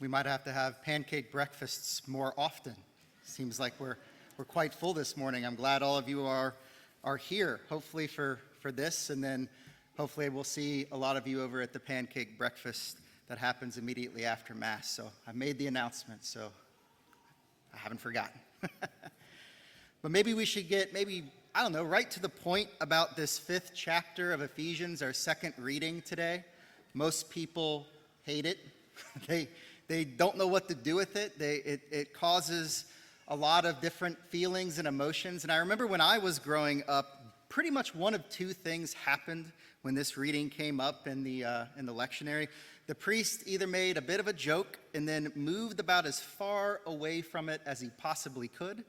We might have to have pancake breakfasts more often. Seems like we're quite full this morning. I'm glad all of you are here, hopefully for this, and then hopefully we'll see a lot of you over at the pancake breakfast that happens immediately after Mass. So I made the announcement, so I haven't forgotten. But maybe we should get, right to the point about this 5th chapter of Ephesians, our second reading today. Most people hate it. They don't know what to do with it. It causes a lot of different feelings and emotions. And I remember when I was growing up, pretty much one of two things happened when this reading came up in the lectionary. The priest either made a bit of a joke and then moved about as far away from it as he possibly could,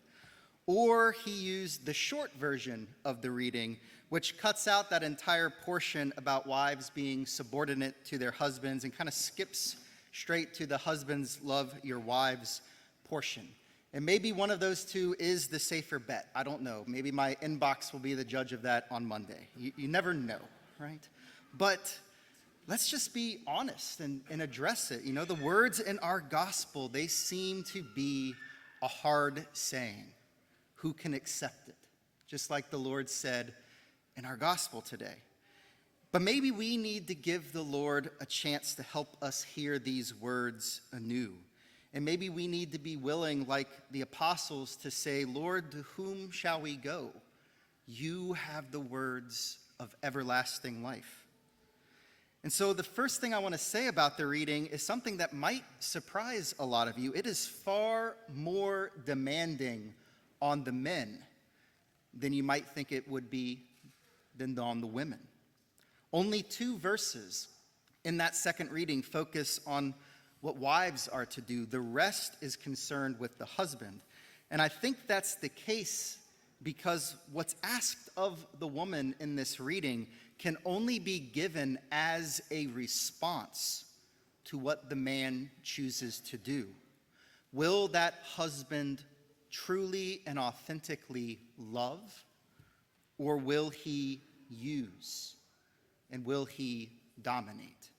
or he used the short version of the reading, which cuts out that entire portion about wives being subordinate to their husbands and kind of skips straight to the husbands love your wives portion. And maybe one of those two is the safer bet. I don't know. Maybe my inbox will be the judge of that on Monday. You never know, right? But let's just be honest and address it. You know, the words in our gospel, they seem to be a hard saying. Who can accept it? Just like the Lord said in our gospel today. But maybe we need to give the Lord a chance to help us hear these words anew. And maybe we need to be willing, like the apostles, to say, Lord, to whom shall we go? You have the words of everlasting life. And so the first thing I want to say about the reading is something that might surprise a lot of you. It is far more demanding on the men than you might think it would be than on the women. Only 2 verses in that second reading focus on what wives are to do. The rest is concerned with the husband. And I think that's the case because what's asked of the woman in this reading can only be given as a response to what the man chooses to do. Will that husband truly and authentically love, or will he use? And will he dominate?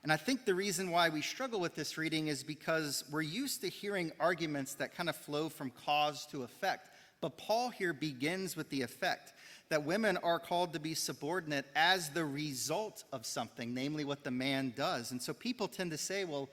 And I think the reason why we struggle with this reading is because we're used to hearing arguments that kind of flow from cause to effect. But Paul here begins with the effect that women are called to be subordinate as the result of something, namely what the man does. And so people tend to say, well,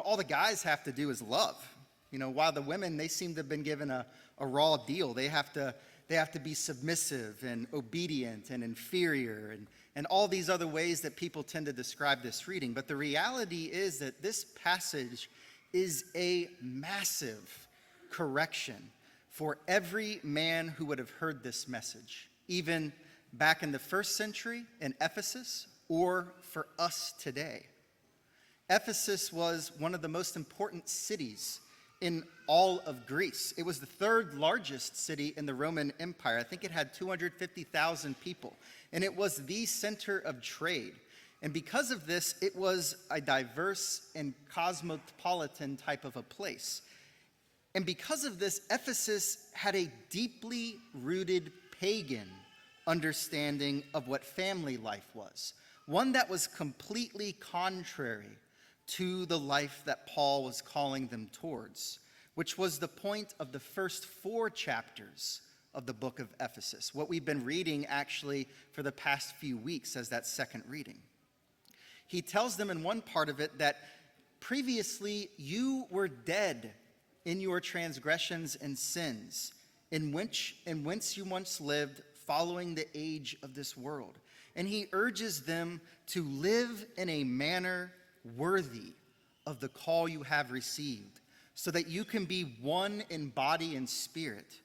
all the guys have to do is love. While the women, they seem to have been given a raw deal. They have to be submissive and obedient and inferior and all these other ways that people tend to describe this reading. But the reality is that this passage is a massive correction for every man who would have heard this message, even back in the 1st century in Ephesus or for us today. Ephesus was one of the most important cities in all of Greece. It was the 3rd largest city in the Roman Empire. I think it had 250,000 people, and it was the center of trade. And because of this, it was a diverse and cosmopolitan type of a place. And because of this, Ephesus had a deeply rooted pagan understanding of what family life was, one that was completely contrary to the life that Paul was calling them towards, which was the point of the first 4 chapters of the book of Ephesus, what we've been reading actually for the past few weeks as that second reading. He tells them in one part of it that previously you were dead in your transgressions and sins, in whence you once lived, following the age of this world. And he urges them to live in a manner worthy of the call you have received, so that you can be one in body and spirit,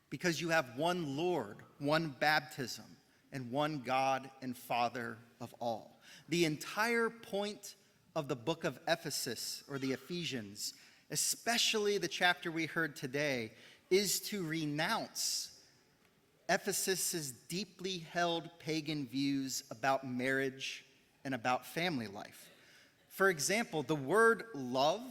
because you have one Lord, one baptism, and one God and Father of all. The entire point of the book of Ephesus, or the Ephesians, especially the chapter we heard today, is to renounce Ephesus's deeply held pagan views about marriage and about family life. For example, the word love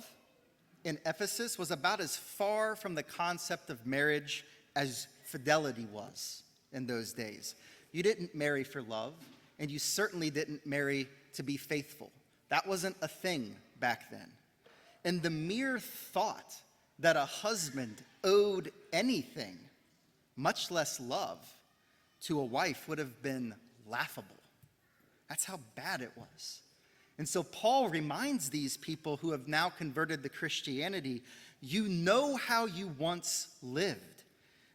in Ephesus was about as far from the concept of marriage as fidelity was in those days. You didn't marry for love, and you certainly didn't marry to be faithful. That wasn't a thing back then. And the mere thought that a husband owed anything, much less love, to a wife would have been laughable. That's how bad it was. And so Paul reminds these people who have now converted to Christianity, you know how you once lived.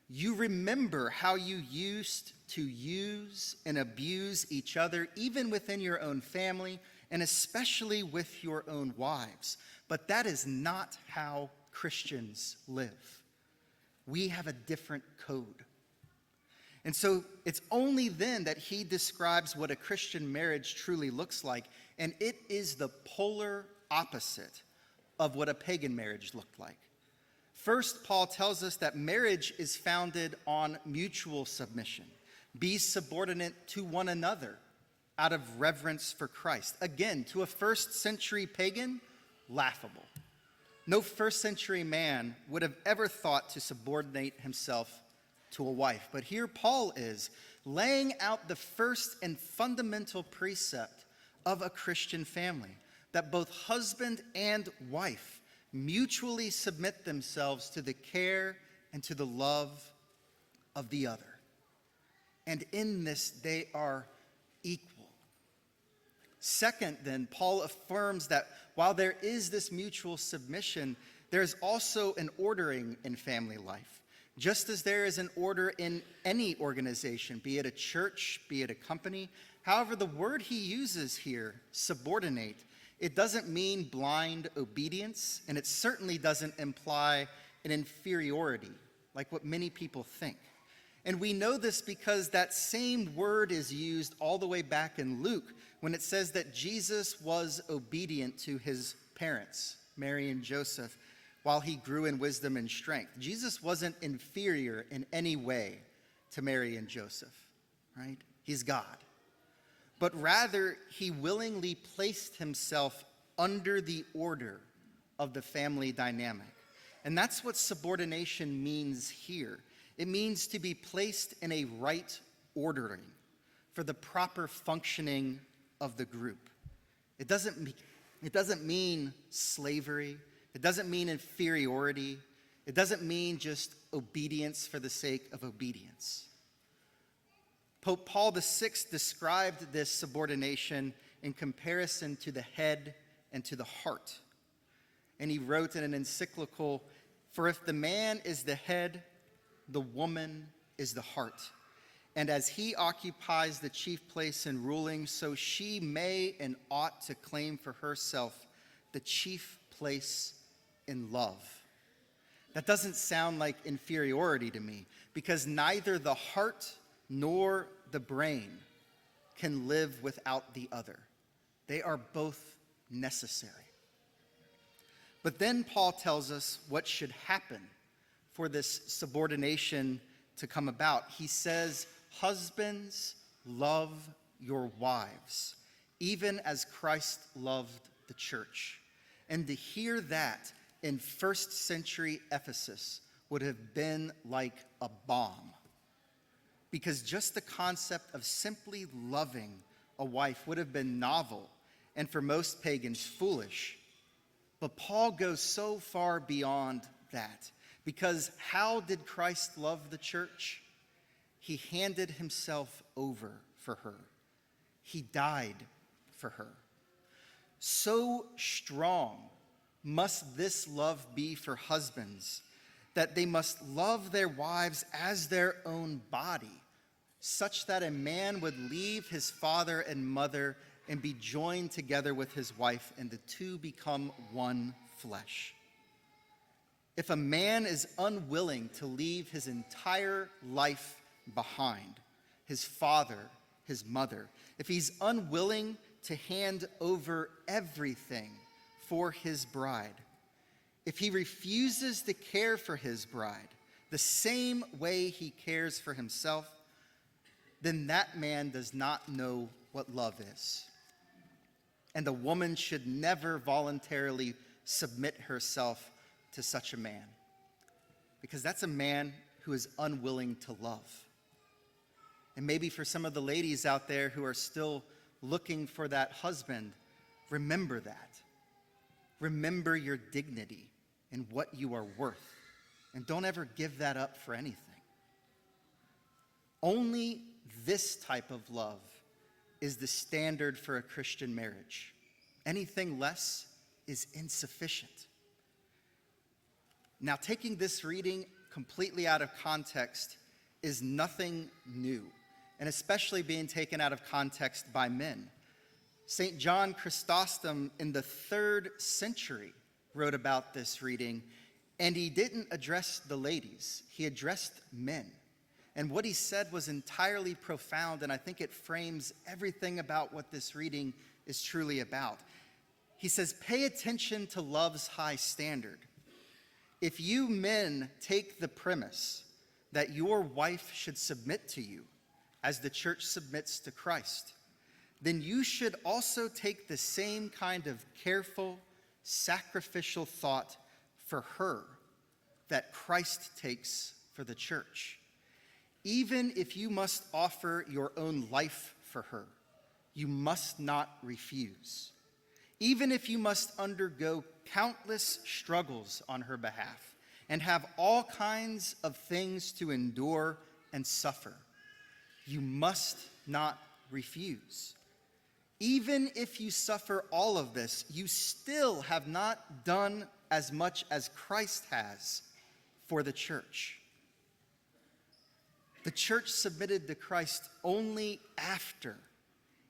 You remember how you used to use and abuse each other, even within your own family, and especially with your own wives. But that is not how Christians live. We have a different code. And so it's only then that he describes what a Christian marriage truly looks like, and it is the polar opposite of what a pagan marriage looked like. First, Paul tells us that marriage is founded on mutual submission. Be subordinate to one another out of reverence for Christ. Again, to a first century pagan, laughable. No first century man would have ever thought to subordinate himself to a wife. But here Paul is laying out the first and fundamental precept of a Christian family, that both husband and wife mutually submit themselves to the care and to the love of the other. And in this, they are equal. Second, then, Paul affirms that while there is this mutual submission, there's also an ordering in family life. Just as there is an order in any organization, be it a church, be it a company. However, the word he uses here, subordinate, it doesn't mean blind obedience, and it certainly doesn't imply an inferiority, like what many people think. And we know this because that same word is used all the way back in Luke when it says that Jesus was obedient to his parents, Mary and Joseph, while he grew in wisdom and strength. Jesus wasn't inferior in any way to Mary and Joseph, right? He's God. But rather, he willingly placed himself under the order of the family dynamic. And that's what subordination means here. It means to be placed in a right ordering for the proper functioning of the group. It doesn't mean slavery. It doesn't mean inferiority. It doesn't mean just obedience for the sake of obedience. Pope Paul VI described this subordination in comparison to the head and to the heart. And he wrote in an encyclical, "For if the man is the head, the woman is the heart. And as he occupies the chief place in ruling, so she may and ought to claim for herself the chief place in love." That doesn't sound like inferiority to me, because neither the heart nor the brain can live without the other. They are both necessary. But then Paul tells us what should happen for this subordination to come about. He says, "Husbands, love your wives, even as Christ loved the church." And to hear that in first century Ephesus would have been like a bomb. Because just the concept of simply loving a wife would have been novel and for most pagans foolish. But Paul goes so far beyond that. Because how did Christ love the church? He handed himself over for her. He died for her. So strong must this love be for husbands that they must love their wives as their own body, such that a man would leave his father and mother and be joined together with his wife, and the two become one flesh. If a man is unwilling to leave his entire life behind, his father, his mother, if he's unwilling to hand over everything for his bride, if he refuses to care for his bride the same way he cares for himself, then that man does not know what love is. And a woman should never voluntarily submit herself to such a man, because that's a man who is unwilling to love. And maybe for some of the ladies out there who are still looking for that husband, remember that. Remember your dignity and what you are worth, and don't ever give that up for anything. Only this type of love is the standard for a Christian marriage. Anything less is insufficient. Now, taking this reading completely out of context is nothing new, and especially being taken out of context by men. St. John Chrysostom in the 3rd century wrote about this reading, and he didn't address the ladies, he addressed men. And what he said was entirely profound, and I think it frames everything about what this reading is truly about. He says, pay attention to love's high standard. If you men take the premise that your wife should submit to you as the church submits to Christ, then you should also take the same kind of careful, sacrificial thought for her that Christ takes for the church. Even if you must offer your own life for her, you must not refuse. Even if you must undergo countless struggles on her behalf and have all kinds of things to endure and suffer, you must not refuse. Even if you suffer all of this, you still have not done as much as Christ has for the church. The church submitted to Christ only after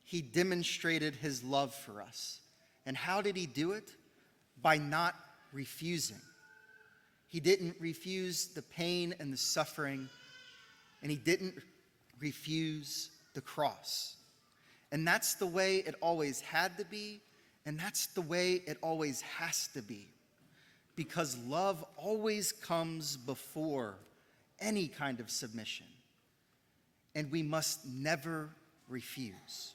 he demonstrated his love for us. And how did he do it? By not refusing. He didn't refuse the pain and the suffering, and he didn't refuse the cross. And that's the way it always had to be, and that's the way it always has to be. Because love always comes before any kind of submission. And we must never refuse.